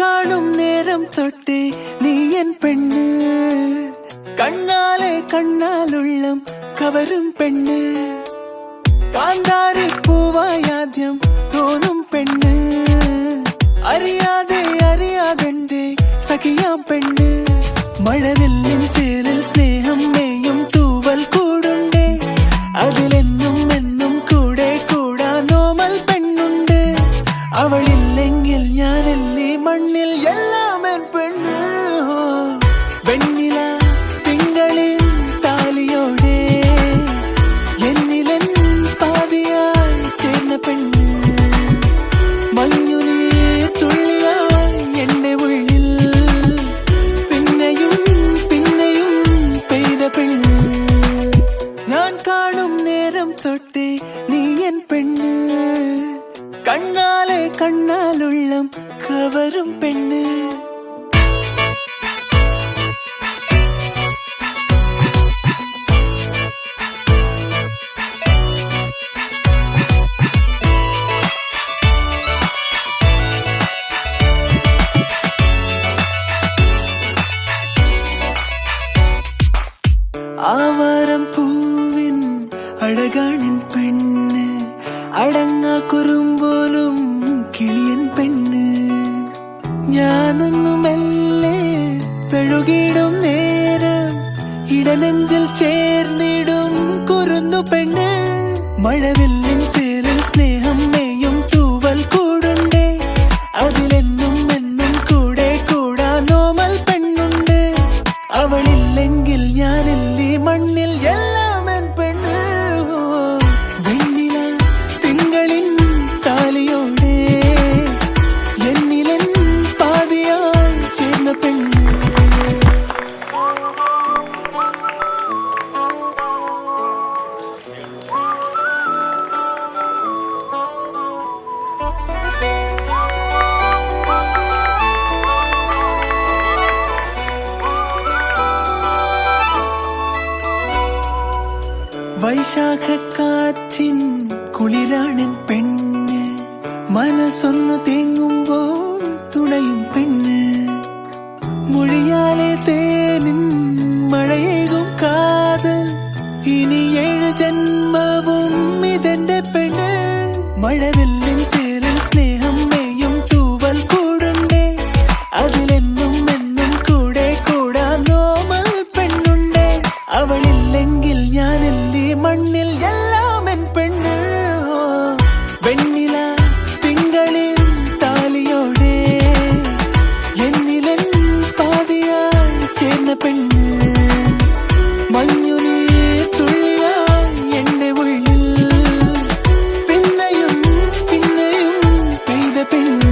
കാണും നേരം തൊട്ടേ നീ എൻ പെണ്ണ്, കണ്ണാലെ കണ്ണാലുള്ളം കവരും പെണ്ണ്, കാന്താരി പൂവായാദ്യം തോന്നും പെണ്ണ്, അറിയാതെ അറിയാതെന്റെ സഖിയാം പെണ്ണ്, മഴവില്ലിൻ ചേലിൽ സ്നേഹം മേയും തൂവൽ കൂടുണ്ടേ, അതിലെന്നും എന്നും കൂടെ കൂടാൻ നോമൽ പെണ്ണുണ്ട്, അവളില്ലെങ്കിൽ ഞാനല്ലേ മണ്ണിൽ എല്ലാം എൻ പെണ്ണ്. വെണ്ണില തിങ്കളിൽ താലിയോടെ എന്നിലെൻ പാതിയായി ചേർന്ന പെണ്ണ്, മഞ്ഞുനീ തുള്ളിയായി എന്റെ ഉള്ളിൽ പിന്നെയും പിന്നെയും പെയ്ത പെണ്ണ്, ഞാൻ കാണും നേരം തൊട്ടേ നീ എൻ പെണ്ണ്, കണ്ണാലെ കണ്ണാലുള്ളം കവരും പെണ്ണ്. ആവാരം പൂവിൻ അഴകാണിൻ പെണ്ണ്, അടങ്ങാ കുറുമ്പോലും കിളിയൻ പെണ്ണ്, ഞാനൊന്നു മെല്ലെ പെഴുകിടും നേരം ഇടനെഞ്ചിൽ ചേർന്നിടും കുറുന്നു പെണ്ണ്, മഴവില്ലിൻ ചേലിൽ സ്നേഹം മേയും തൂവൽ കൂടുണ്ടേ, അതിലെന്നും എന്നും കൂടെ കൂടാൻ നോമൽ പെണ്ണുണ്ട്, അവളില്ലെങ്കിൽ ഞാനല്ലേ മണ്ണിൽ എല്ലാം എൻ പെണ്ണ്. വെണ്ണില തിങ്കളിൻ താലിയോടെ എന്നിലെൻ പാതിയായി ചേർന്ന പെണ്ണ്. വൈശാഖക്കാറ്റിൻ കുളിരാണിൻ പെണ്ണ്, മനസ്സൊന്നു തേങ്ങുമ്പോൾ തുണയും പെണ്ണ്, മൊഴിയാലെ തേനിൻ മഴയേകും കാതൽ, ഇനി 7 ജന്മവും ഇതെന്റെ പെണ്ണ്, മഴവില്ലിൻ ചേലിൽ സ്നേഹം മേയും തൂവൽ കൂടുണ്ടേ, അതിലെന്നും എന്നും കൂടെ കൂടാൻ നോമൽ പെണ്ണുണ്ടേ, അവളില്ലെങ്കിൽ ഞാനല്ലേ മണ്ണിൽ എല്ലാം എൻ പെണ്ണ്. വെണ്ണില തിങ്കളിൽ താലിയോടെ എന്നിലെൻ പാതിയായി ചേർന്ന പെണ്ണ്, മഞ്ഞുനീ തുള്ളിയായി എന്റെ ഉള്ളിൽ പിന്നെയും പിന്നെയും പെയ്ത പെണ്ണ്.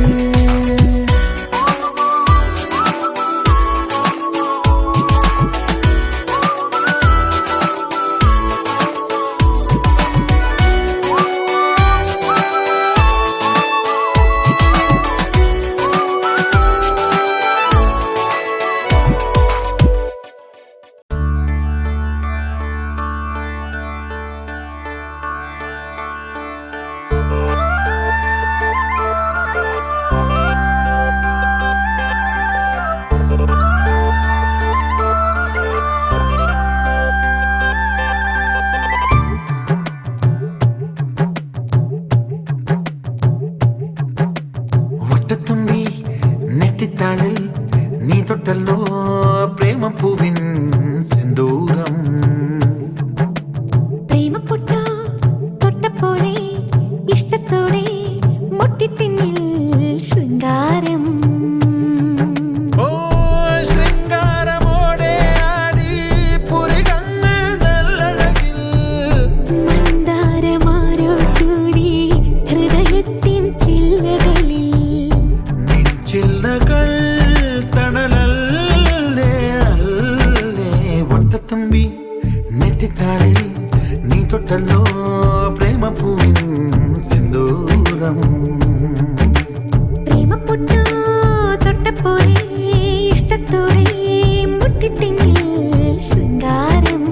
ഒറ്റത്തുമ്പി നെറ്റിത്താളിൽ നീ തൊട്ടല്ലോ പ്രേമപ്പൂവിൻ സിന്ദൂരം, പ്രേമപ്പൊട്ടോ തൊട്ടപ്പോഴേ ഇഷ്ടത്തോടെ മുട്ടിട്ടിന്നിൽ ശൃംഗാരം, ഓ ശൃംഗാരമോടെ ആടി പുരികങ്ങൾ നല്ലഴകിൽ, മന്ദാരമാരോ കൂടി ഹൃദയത്തിൻ ചില്ലകളിൽ, ചില്ലകൾ തണലല്ലേ അല്ലേ. ഒറ്റത്തുമ്പി നെറ്റിത്താളിൽ നീ തൊട്ടല്ലോ പ്രേമപ്പൂവിൻ സിന്ദൂരം, പ്രേമപ്പൊട്ടോ തൊട്ടപ്പോഴേ ഇഷ്ടത്തോടെ മുട്ടിട്ടിന്നിൽ ശൃംഗാരം.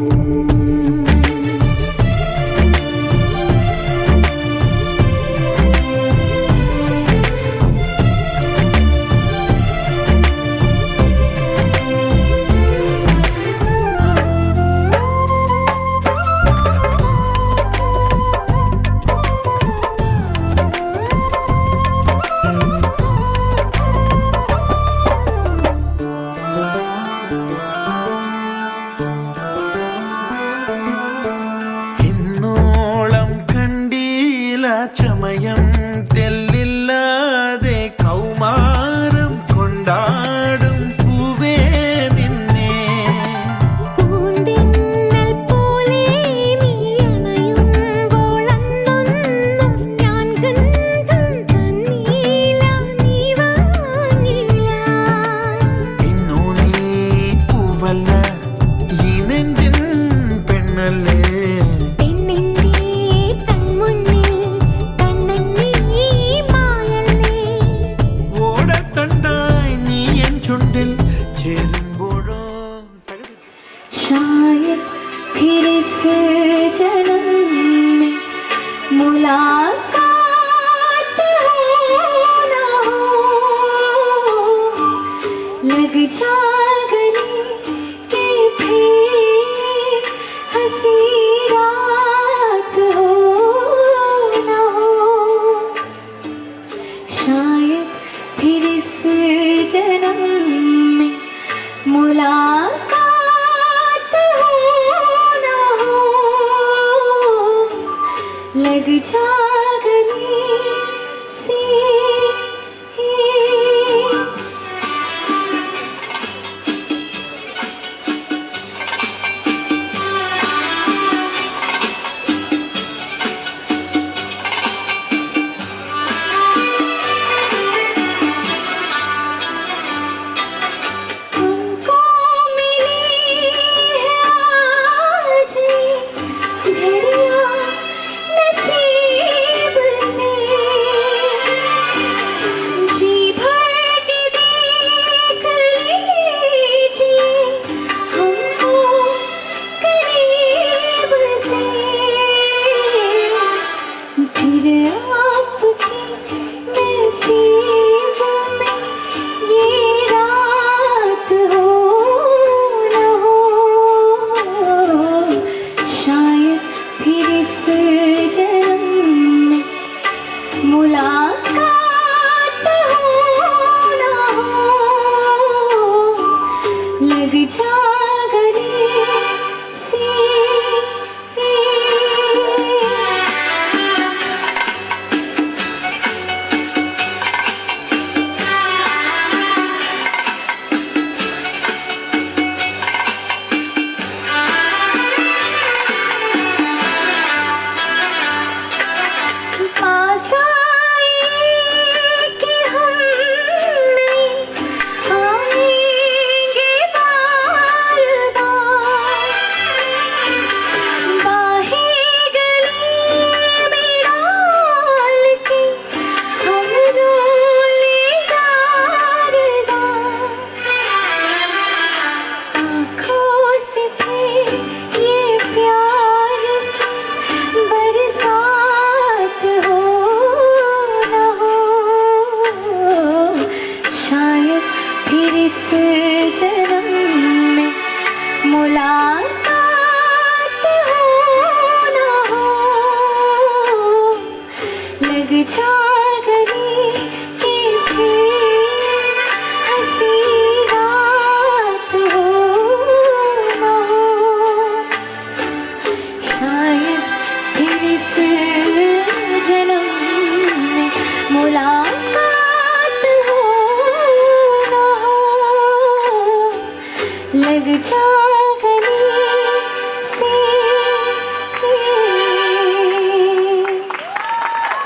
लग जा गले ये फिर हंसी रात हो ना हो, शायद फिर इस जन्म में मुलाकात हो ना हो, लग जा गले से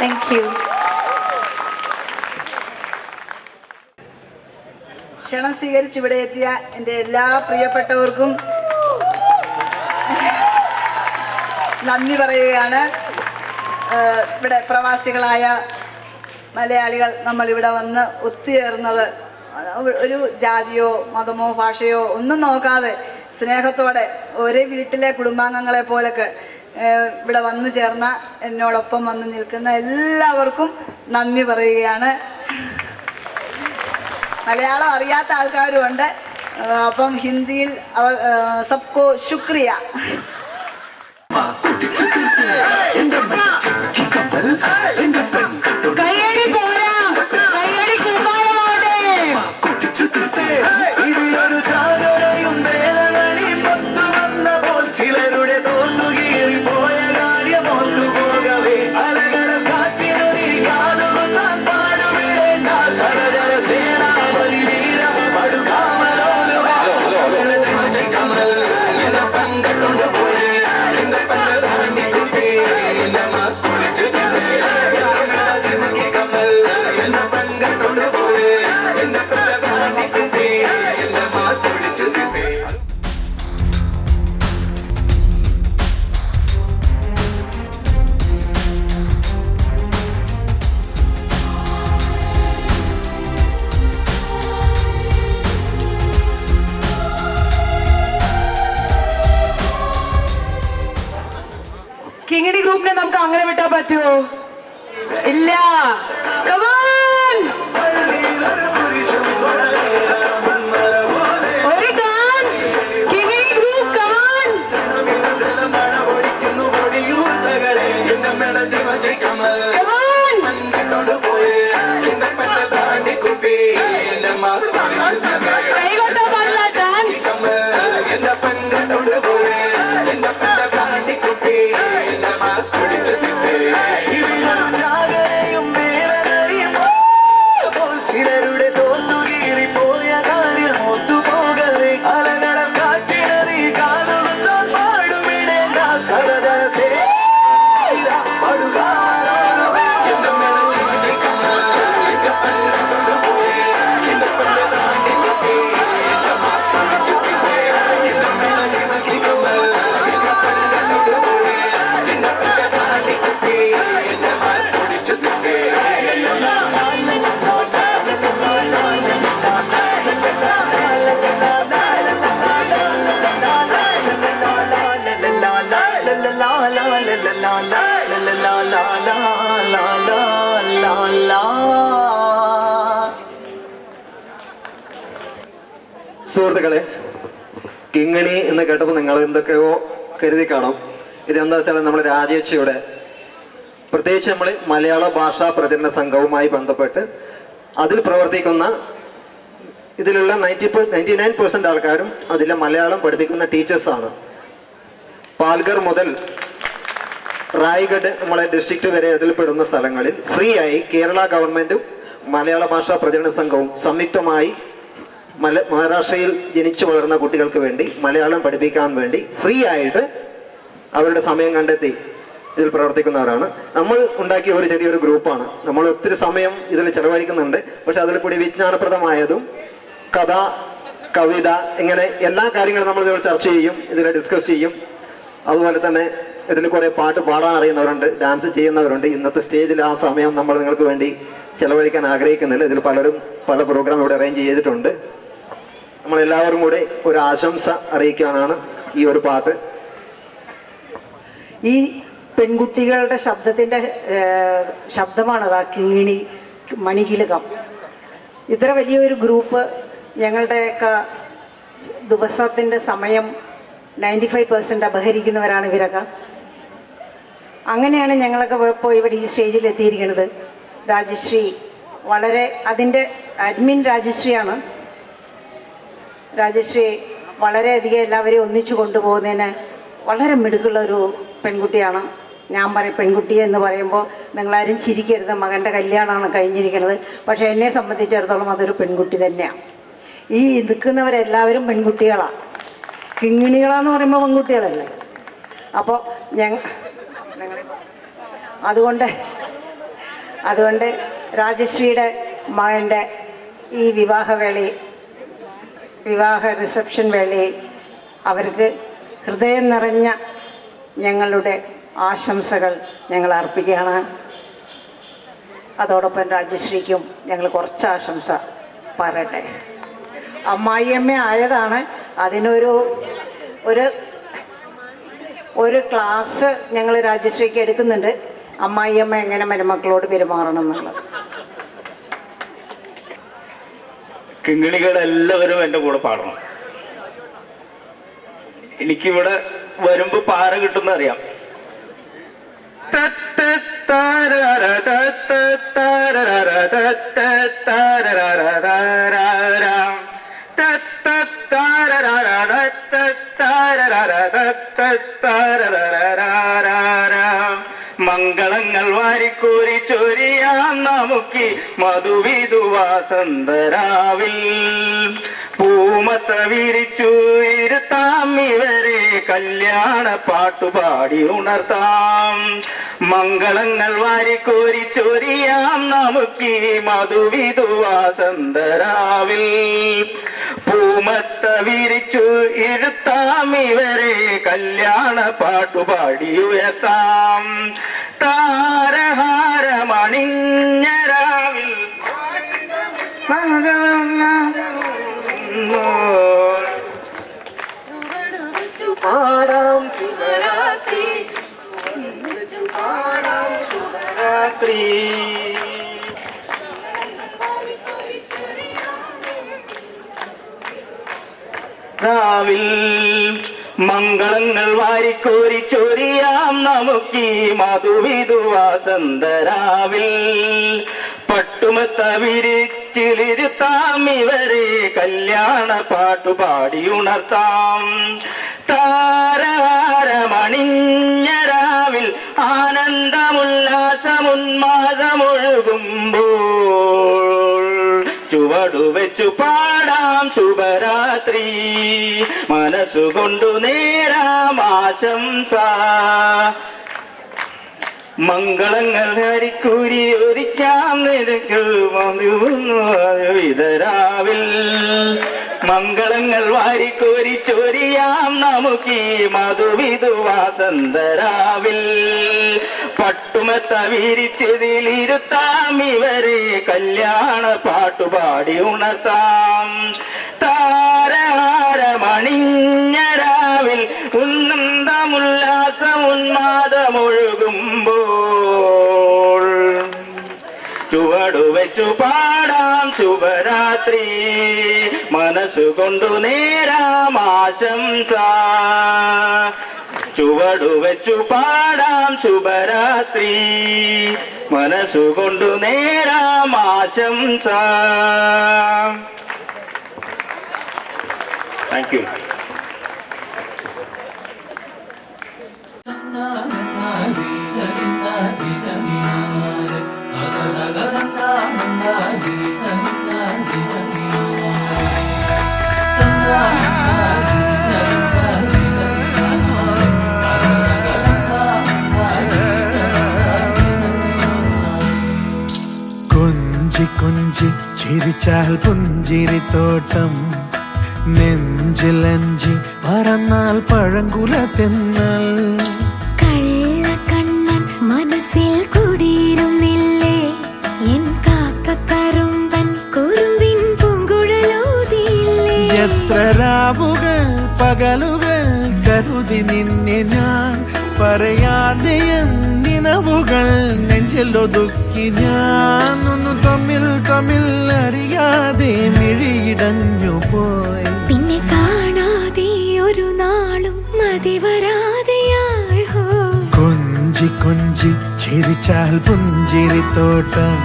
Thank you. ക്ഷണം സ്വീകരിച്ച് ഇവിടെ എത്തിയ എൻ്റെ എല്ലാ പ്രിയപ്പെട്ടവർക്കും നന്ദി പറയുകയാണ്. ഇവിടെ പ്രവാസികളായ മലയാളികൾ നമ്മളിവിടെ വന്ന് ഒത്തുചേർന്നത് ഒരു ജാതിയോ മതമോ ഭാഷയോ ഒന്നും നോക്കാതെ സ്നേഹത്തോടെ ഒരേ വീട്ടിലെ കുടുംബാംഗങ്ങളെ പോലൊക്കെ ഇവിടെ വന്നു ചേർന്ന എന്നോടൊപ്പം വന്ന് നിൽക്കുന്ന എല്ലാവർക്കും നന്ദി പറയുകയാണ്. മലയാളം അറിയാത്ത ആൾക്കാരും ഉണ്ട്. അപ്പം ഹിന്ദിയിൽ അവർ സബ്കോ ശുക്രിയ. കിങ്ങിണി ഗ്രൂപ്പിനെ നമുക്ക് അങ്ങനെ വിട്ടാൻ പറ്റുമോ? ഇല്ല. Come on! എന്റെ പെണ്ണ് തൊടുപുഴേ എന്റെ പെണ്ണ് കാട്ടിക്കുട്ടി എന്റെ മാ കുടിച്ചു തിന്നേ ജാഗരയും വേലകളയും അപ്പോൾ ചിലരുടെ തോന്നുകീറി പോയ കാര്യം ഒത്തുപോകവേ അലകള കാറ്റിനറി കാലുകൊണ്ടോ പാടുമിടേണ്ട സരദരസേ സുഹൃത്തുക്കളെ, കിങ്ങിണി എന്ന് കേട്ടപ്പോൾ നിങ്ങൾ എന്തൊക്കെയോ കരുതി കാണും. ഇതെന്താ വെച്ചാൽ നമ്മൾ രാജേച്ചിയുടെ പ്രത്യേകിച്ച് നമ്മൾ മലയാള ഭാഷാ പ്രചരണ സംഘവുമായി ബന്ധപ്പെട്ട് അതിൽ പ്രവർത്തിക്കുന്ന ഇതിലുള്ള 99% ആൾക്കാരും അതിലെ മലയാളം പഠിപ്പിക്കുന്ന ടീച്ചേഴ്സാണ്. പാൽഗർ മുതൽ റായ്ഗഡ് നമ്മളെ ഡിസ്ട്രിക്റ്റ് വരെ അതിൽപ്പെടുന്ന സ്ഥലങ്ങളിൽ ഫ്രീ ആയി കേരള ഗവൺമെന്റും മലയാള ഭാഷാ പ്രചരണ സംഘവും സംയുക്തമായി മഹാരാഷ്ട്രയിൽ ജനിച്ചു വളർന്ന കുട്ടികൾക്ക് വേണ്ടി മലയാളം പഠിപ്പിക്കാൻ വേണ്ടി ഫ്രീ ആയിട്ട് അവരുടെ സമയം കണ്ടെത്തി ഇതിൽ പ്രവർത്തിക്കുന്നവരാണ്. നമ്മൾ ഉണ്ടാക്കിയ ഒരു ചെറിയൊരു ഗ്രൂപ്പാണ്. നമ്മൾ ഒത്തിരി സമയം ഇതിൽ ചെലവഴിക്കുന്നുണ്ട്. പക്ഷെ അതിൽ കൂടി വിജ്ഞാനപ്രദമായതും കഥ, കവിത, ഇങ്ങനെ എല്ലാ കാര്യങ്ങളും നമ്മൾ ഇതിൽ ചർച്ച ചെയ്യും, ഇതിൽ ഡിസ്കസ് ചെയ്യും. അതുപോലെ തന്നെ ഇതിൽ കുറെ പാട്ട് പാടാൻ അറിയുന്നവരുണ്ട്, ഡാൻസ് ചെയ്യുന്നവരുണ്ട്. ഇന്നത്തെ സ്റ്റേജിൽ ആ സമയം നമ്മൾ നിങ്ങൾക്ക് വേണ്ടി ചെലവഴിക്കാൻ ആഗ്രഹിക്കുന്നില്ല. ഇതിൽ പലരും പല പ്രോഗ്രാം ഇവിടെ അറേഞ്ച് ചെയ്തിട്ടുണ്ട്. നമ്മളെല്ലാവരും കൂടെ ഒരു ആശംസ അറിയിക്കാനാണ് ഈ ഒരു പാട്ട്. ഈ പെൺകുട്ടികളുടെ ശബ്ദമാണത്, ആ കിങ്ങിണി മണികിലകം. ഇത്ര വലിയൊരു ഗ്രൂപ്പ് ഞങ്ങളുടെയൊക്കെ ദിവസത്തിൻ്റെ സമയം 95% അപഹരിക്കുന്നവരാണ് ഇവരൊക്കെ. അങ്ങനെയാണ് ഞങ്ങളൊക്കെ ഇപ്പോൾ ഇവിടെ ഈ സ്റ്റേജിൽ എത്തിയിരിക്കുന്നത്. രാജശ്രീ വളരെ അതിൻ്റെ അഡ്മിൻ രാജശ്രീയാണ്. രാജശ്രീ വളരെയധികം എല്ലാവരെയും ഒന്നിച്ചു കൊണ്ടുപോകുന്നതിന് വളരെ മിടുക്കുള്ള ഒരു പെൺകുട്ടിയാണ്. ഞാൻ പറയും പെൺകുട്ടി എന്ന് പറയുമ്പോൾ നിങ്ങളാരും ചിരിക്കരുത്, മകൻ്റെ കല്യാണമാണ് കഴിഞ്ഞിരിക്കുന്നത്. പക്ഷേ എന്നെ സംബന്ധിച്ചിടത്തോളം അതൊരു പെൺകുട്ടി തന്നെയാണ്. ഈ നിൽക്കുന്നവരെല്ലാവരും പെൺകുട്ടികളാണ്. കിങ്ങിണികളാന്ന് പറയുമ്പോൾ പെൺകുട്ടികളല്ലേ. അപ്പോൾ അതുകൊണ്ട് രാജശ്രീയുടെ മകൻ്റെ ഈ വിവാഹ റിസപ്ഷൻ വേളയിൽ അവർക്ക് ഹൃദയം നിറഞ്ഞ ഞങ്ങളുടെ ആശംസകൾ ഞങ്ങൾ അർപ്പിക്കുകയാണ്. അതോടൊപ്പം രാജശ്രീക്കും ഞങ്ങൾ കുറച്ച് ആശംസ പറയട്ടെ. അമ്മായിയമ്മ ആയതാണ്. അതിനൊരു ക്ലാസ് ഞങ്ങൾ രാജശ്രീക്ക് എടുക്കുന്നുണ്ട്. അമ്മായിയമ്മ എങ്ങനെ മരുമക്കളോട് പെരുമാറണം എന്നുള്ളത്. കിങ്ങിണികളെല്ലാവരും എൻ്റെ കൂടെ പാടണം. എനിക്കിവിടെ വരുമ്പോ പാര കിട്ടുന്ന അറിയാം. മംഗളങ്ങൾ വാരിക്കോരി ചൊരിയാം നമുക്ക് മധുവിധുവാസന്തരാവിൽ. പൂമത്ത വിരിച്ചു ഇരുത്താം ഇവരെ കല്യാണ പാട്ടുപാടി ഉണർത്താം. മംഗളങ്ങൾ വാരിക്കോരി ചൊരിയാം നമുക്ക് മധുവിധുവാസന്തരാവിൽ. പൂമത്ത വിരിച്ചു ഇരുത്താം ഇവരെ കല്യാണ പാട്ടുപാടി ഉയർത്താം. താരഹാരമണിഞ്ഞരാവിൽ പാടാം ശുഭരാത്രി. രാവിൽ മംഗളങ്ങൾ വാരിക്കോരി ചൊരിയാം നമുക്ക് മധുവിധുവാസന്തരാവിൽ. പട്ടുമത്ത വിരി കുരിച്ചിലിരുത്താം ഇവരെ കല്യാണ പാട്ടുപാടി ഉണർത്താം. താരഹാരമണിഞ്ഞരാവിൽ ആനന്ദമുല്ലാസമുന്മാദമൊഴുകുമ്പോൾ ചുവടുവെച്ചു പാടാം ശുഭരാത്രി, മനസ്സുകൊണ്ടു നേരാം ആശംസ. മംഗളങ്ങൾ ഹരിക്കൂരി ഒരിക്കാം നിനക്ക് വിതരാവിൽ. മംഗളങ്ങൾ വാരിക്കോരി ചൊരിയാം നമുക്ക് മധുവിധുവാസന്തരാവിൽ. പട്ടുമെത്ത വിരിച്ചതിലിരുത്താം ഇവരെ കല്യാണ പാട്ടുപാടി ഉണർത്താം. താരഹാരമണിഞ്ഞരാവിൽ ഉന്മാദമൊഴുകുമ്പോൾ ചുവടുവെച്ചു പാടാം ശുഭരാത്രി, മനസ്സുകൊണ്ടു നേരാം ആശംസ. ചുവടുവെച്ചു പാടാം ശുഭരാത്രി, മനസ്സുകൊണ്ടു നേരാം ആശംസ. Thank you. കൊഞ്ചി കൊഞ്ചി ചിരിച്ചാൽ പുഞ്ചിരിത്തോട്ടം, നെഞ്ചിലഞ്ചി പറന്നാൽ പഴങ്കുല തെന്നൽ. കള്ളക്കണ്ണൻ മനസ്സിൽ കുടിയിരുന്നില്ലേ, എൻ കാക്കക്കറുമ്പൻ കുറുമ്പിൻ പൂങ്കുഴലോതിയില്ലേ. എത്ര രാവുകൾ പകലുകൾ കരുതി നിന്നെ ഞാൻ, പറയാതെ നിനവുകൾ നെഞ്ചിലൊതുക്കി ഞാൻ. ഒന്ന് തമ്മിൽ തമ്മിൽ അറിയാതെ മിഴിയിടഞ്ഞു പോയി, പിന്നെ കാണാതെ ഒരു നാളും മതി വരാതെയായി. കൊഞ്ചി കൊഞ്ചി ചിരിച്ചാൽ പുഞ്ചിരിത്തോട്ടം,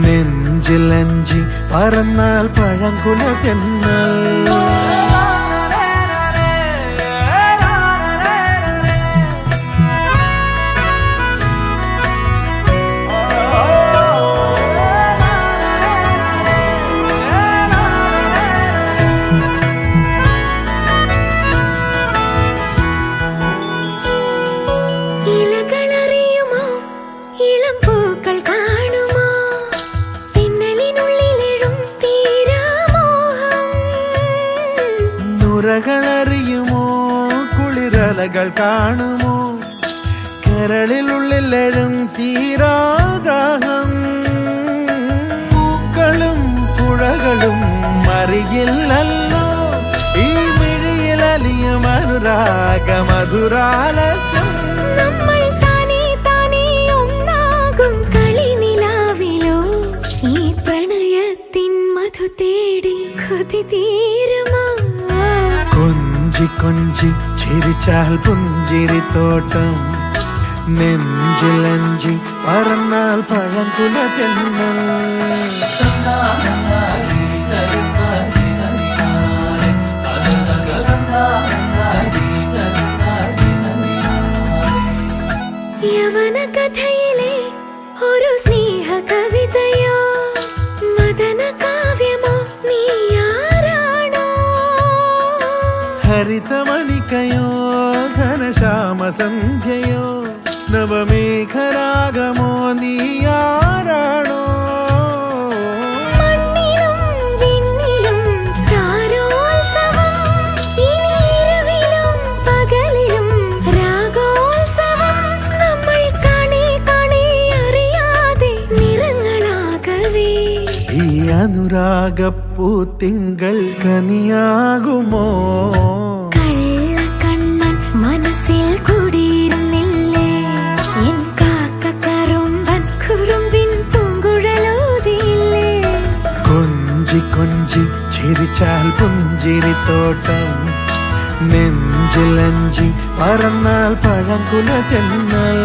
നെഞ്ചിലഞ്ചി പറന്നാൽ പഴങ്കുല തെന്നൽ. ഇലകളറിയുമോ, ഇളം പൂക്കൾ കാണുമോ, പിന്നലിനുള്ളിലെഴും തീരാമോഹം. നുരകളറിയുമോ, കുളിരലകൾ കാണുമോ, കരളിലുള്ളിലെഴും തീരാദാഹം. പൂക്കളും പുഴകളും അറിയില്ലല്ലോ, ഈ മിഴിയിലലിയും അനുരാഗ മധുരാലസ്യം. നമ്മൾ താനേ താനേ ഒന്നാകും കളിനിലാവിലോ, ഈ പ്രണയത്തിൻ മധു തേടി കൊതി തീരുമോ. കൊഞ്ചി കൊഞ്ചി ചിരിച്ചാൽ പുഞ്ചിരിത്തോട്ടം, നെഞ്ചിലഞ്ചി പറന്നാൽ പഴങ്കുല തെന്നൽ. യവന കഥയിലെ ഒരു സ്നേഹ കവിതയോ, മദന കാവ്യമോ, നീ ആരാണോ. ഹരിതമണിക്കയോ ഘനശ്യാമ സന്ധ്യയോ, നവമേഘരാഗമോ, നീ ആരാണോ. മണ്ണിലും വിണ്ണിലും താരോത്സവം, ഇനി ഇരവിലും പകലിലും രാഗോത്സവം. നമ്മൾ കാണേ കാണേ അറിയാതെ നിറങ്ങളാകവേ, ഈ അനുരാഗപ്പൂത്തിങ്കൾ കനിയാകുമോ. കള്ളക്കണ്ണൻ മനസ്സിൽ കുടിയിരുന്നില്ലേ, എൻ കാക്കക്കറുമ്പൻ കുറുമ്പിൻ പൂങ്കുഴലോതിയില്ലേ. കൊഞ്ചി കൊഞ്ചി ചിരിച്ചാൽ പുഞ്ചിരിത്തോട്ടം, നെഞ്ചിലഞ്ചി പറന്നാൽ പഴങ്കുല തെന്നൽ.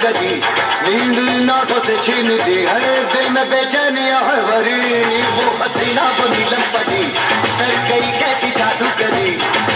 गदी नींद नाटों से छीन दी है दिल में बेचैनियां है भरी वो हसीना वो नीलम पड़ी कर गई कैसी जादू करी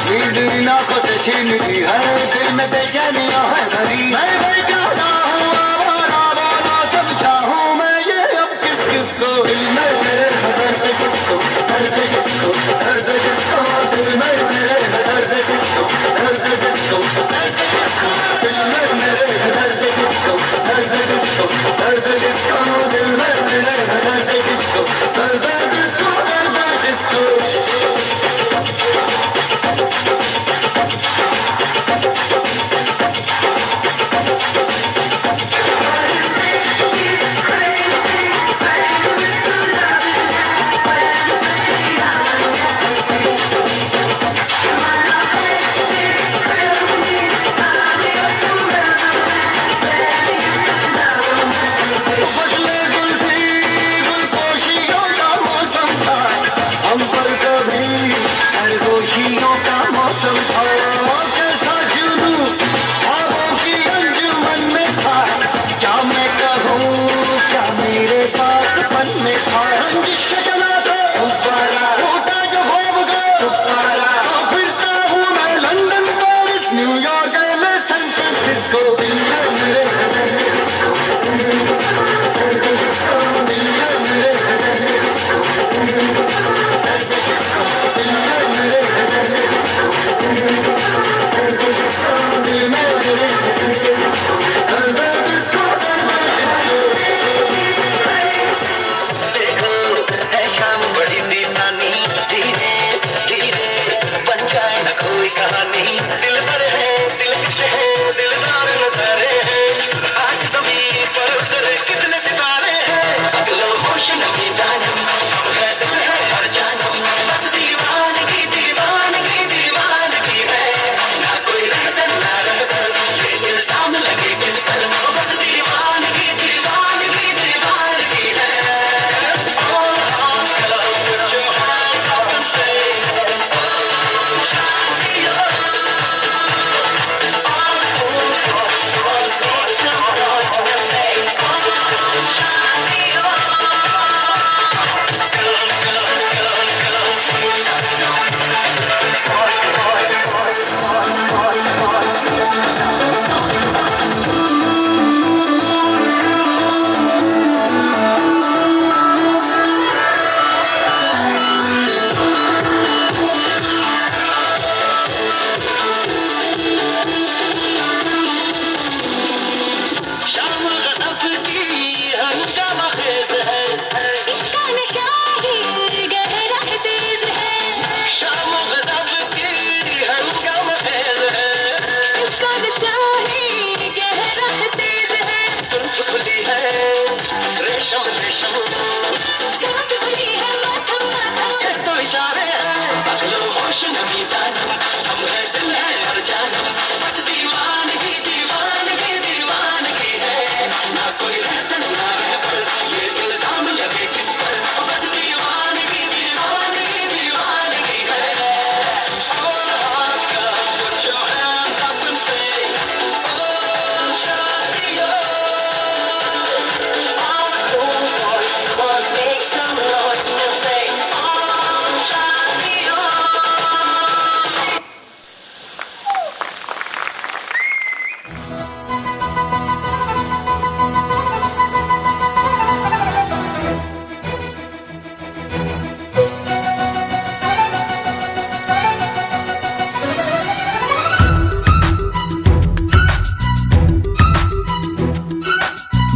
नींद नाटों से छीन दी है दिल में बेचैनियां है भरी मैं बेचारा हूँ आवारा वाला समझा हूँ मैं ये अब किस किस को दिल में मेरे दर्द किसको दर्द किसको दर्द किसको दिल में मेरे दर्द किसको दर्द किसको दर्द किसको दिल में मेरे दर्द किसको दर्द किसको दर्द किसको दिल में मेरे दर्द किसको दर्द किसको दर्द किसको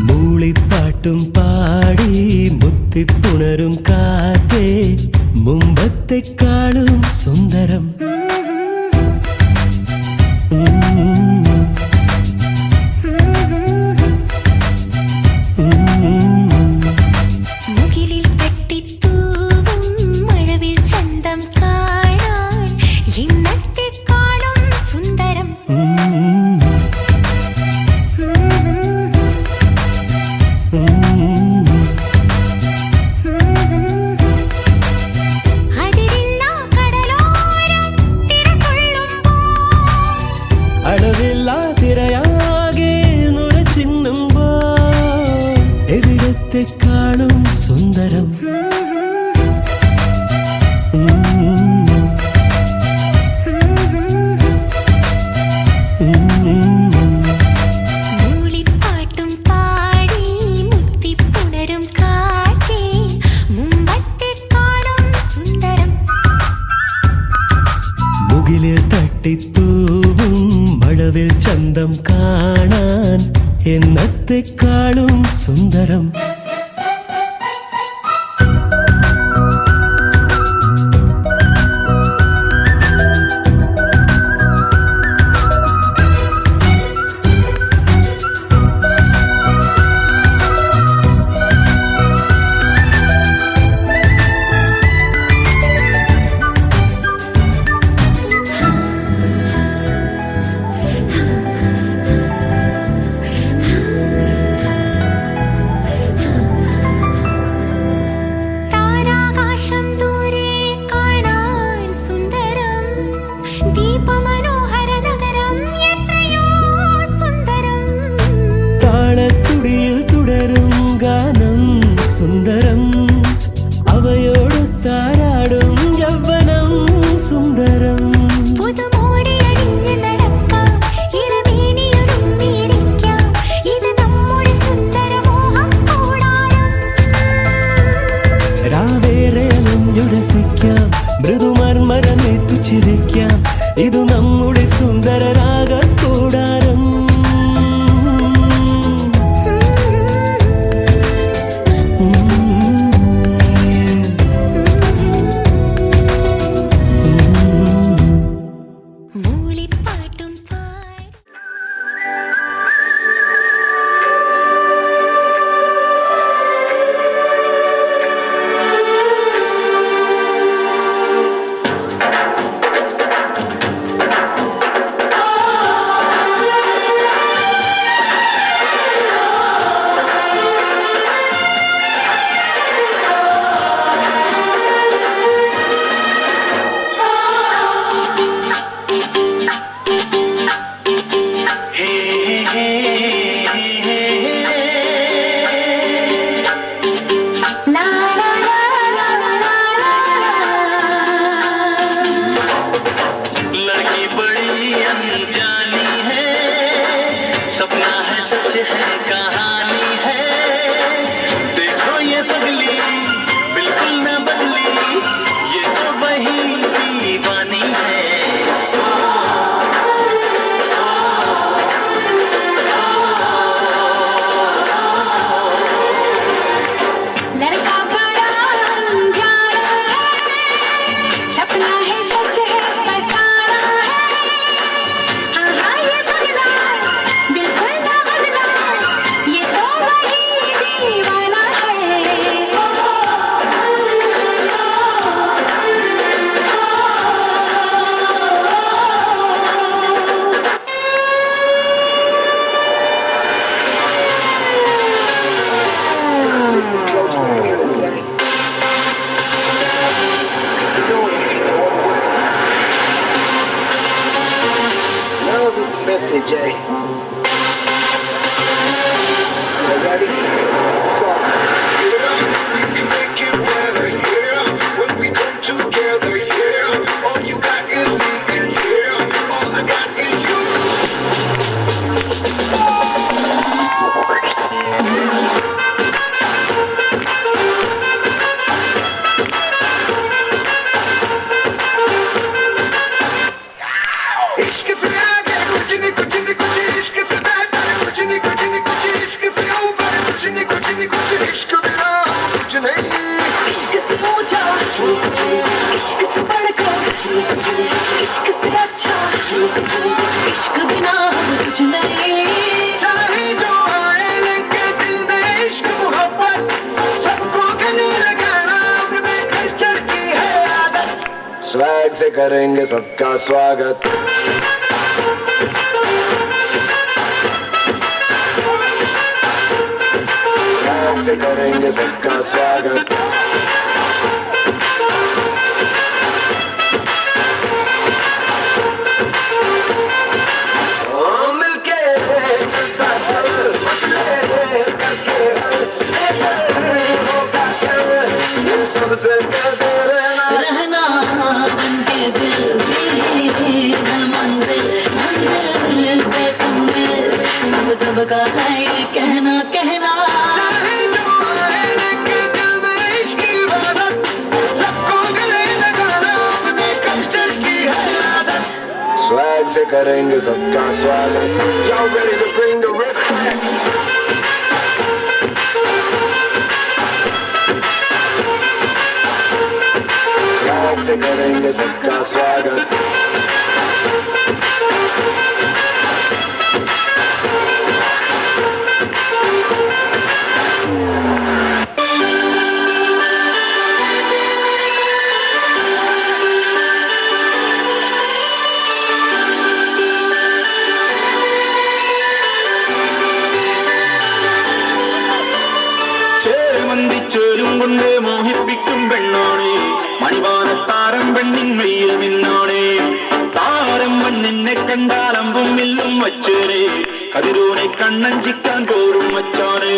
മൂളിപ്പാട്ടും പാടി മുത്തിപ്പുണരും കാറ്റേ മുമ്പത്തെക്കാളും സുന്ദരം മുകിലിൽ തട്ടിത്തൂവും മഴവിൽ ചന്തം കാണാൻ ഇന്നത്തെക്കാളും സുന്ദരം അളവില്ലാ തിരയാകെ നുരച്ചിന്നുമ്പോ എവിടത്തെക്കാളും സുന്ദരം മൂളിപ്പാട്ടും പാടി മുത്തിപ്പുണരും കാറ്റേ മുമ്പത്തെക്കാളും സുന്ദരം മുകിലിൽ തട്ടിത്തൂവും മഴവിൽ ചന്തം കാണാൻ എന്നത്തെക്കാളും സുന്ദരം ആ message, eh? You ready? Let's go. We can make it better, yeah. When we come together, yeah. All you got is me, and yeah. All I got is you. इश्क से आगे कुछ नहीं कुछ नहीं कुछ इश्क से बेहतर कुछ नहीं कुछ नहीं कुछ इश्क से ऊपर कुछ नहीं कुछ नहीं कुछ इश्क बिना कुछ नहीं इश्क से ऊंचा इश्क से बढ़कर इश्क से अच्छा इश्क बिना कुछ नहीं चाहे जो आए लेके दिल में इश्क मोहब्बत सबको गले लगाना अपने कल्चर की है आदत स्वैग से करेंगे सबका स्वागत स्वैग से करेंगे सबका स्वागत मिलके चलता चल मसले करके होगा क्या ये सबसे डरते रहना रहना बन के दिल दी मंजिल मंजिल पे तुम सबका है ये कहना कहना चाहे जो आए लेके दिल में इश्क की इबादत सबको गले लगाना अपने कल्चर की है आदत स्वैग से करेंगे सबका स्वागत Y'all ready to bring the rip back? Swag से करेंगे सबका स्वागत ചേരും കൊണ്ട് മോഹിപ്പിക്കും പെണ്ണാണേ മണിവാനത്താരം പെണ്ണിൻ വെയിൽ മിന്നാണേ താരം മണ്ണിനെ കണ്ടാൽ അമ്പും വില്ലും വച്ചേരേ കതിരൂനെ കണ്ണഞ്ചിക്കാൻ പോരും വച്ചാനേ